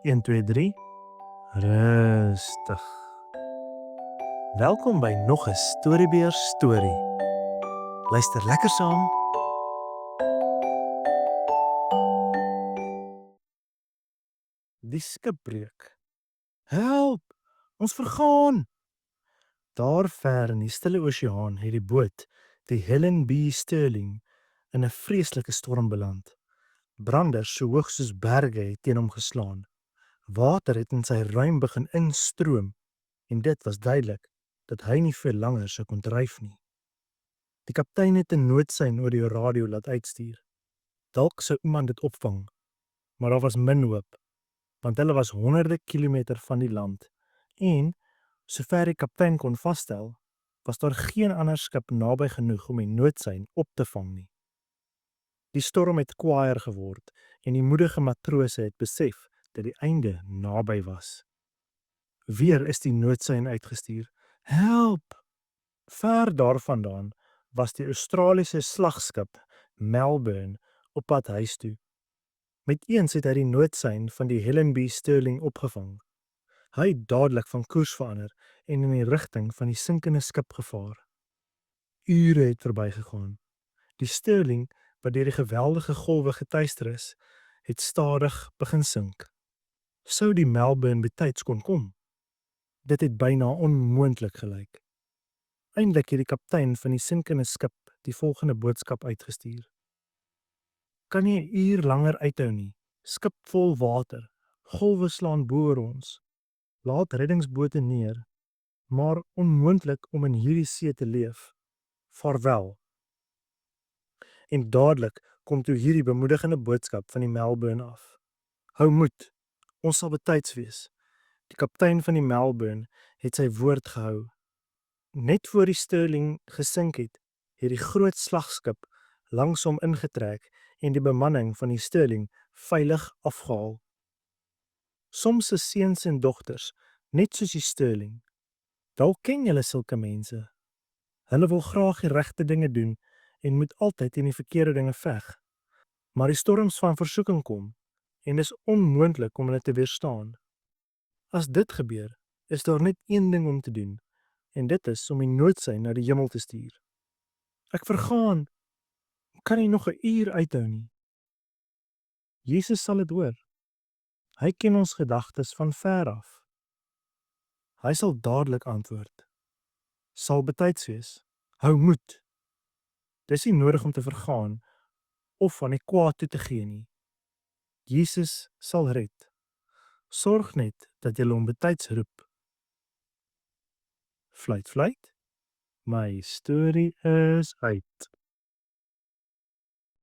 1, 2, 3. Rustig. Welkom by nog 'n Storybeer storie. Luister lekker saam. Die skipbreuk. Help! Ons vergaan. Daar ver in die stille oseaan het die boot, die Helen B. Sterling, in 'n vreeslike storm beland. Branders so hoog soos berge het teen hom geslaan. Water het in sy ruim begin instroom en dit was duidelik dat hy nie veel langer sou kon dryf nie. Die kaptein het 'n noodsein oor die radio laat uitstuur. Dalk sou iemand dit opvang, maar daar was min hoop, want hulle was honderde kilometer van die land en, sover die kaptein kon vasstel, was daar geen ander skip naby genoeg om die noodsein op te vang nie. Die storm het kwaaier geword en die moedige matrose het besef dat die einde naby was. Weer is die noodsein uitgestuur. Help! Ver daarvandaan was die Australiese slagskip Melbourne op pad huis toe. Met eens het hy die noodsein van die Helen B. Sterling opgevang. Hy het dadelik van koers verander en in die rigting van die sinkende skip gevaar. Ure het verbygegaan. Die Sterling, wat deur die geweldige golwe getuister is, het stadig begin sink. Sou die Melbourne betyds kon kom? Dit het byna onmoontlik gelyk. Eindelik het die kaptein van die sinkende skip die volgende boodskap uitgestuur. Kan nie 'n uur langer uithou nie. Skip vol water. Golwe slaan bo ons. Laat reddingsbote neer. Maar onmoontlik om in hierdie see te leef. Vaarwel. En dadelik kom toe hierdie bemoedigende boodskap van die Melbourne af. Hou moed. Ons sal betyds wees. Die kaptein van die Melbourne het sy woord gehou. Net voor die Sterling gesink het die groot slagskip langs hom ingetrek en die bemanning van die Sterling veilig afgehaal. Soms se seuns en dogters, net soos die Sterling. Dalk ken julle sulke mense. Hulle wil graag die regte dinge doen en moet altyd teen die verkeerde dinge veg. Maar die storms van versoeking kom en dis onmoontlik om hulle te weerstaan. As dit gebeur, is daar net een ding om te doen. En dit is om die noodsein na die hemel te stuur. Ek vergaan. Kan nie nog 'n uur uithou nie. Jesus sal dit hoor. Hy ken ons gedagtes van ver af. Hy sal dadelik antwoord. Sal betyds wees. Hou moed. Dis nie nodig om te vergaan of aan die kwaad toe te gee nie. Jesus sal red. Sorg net dat jy hom betyds roep. Fluit, fluit. My storie is uit.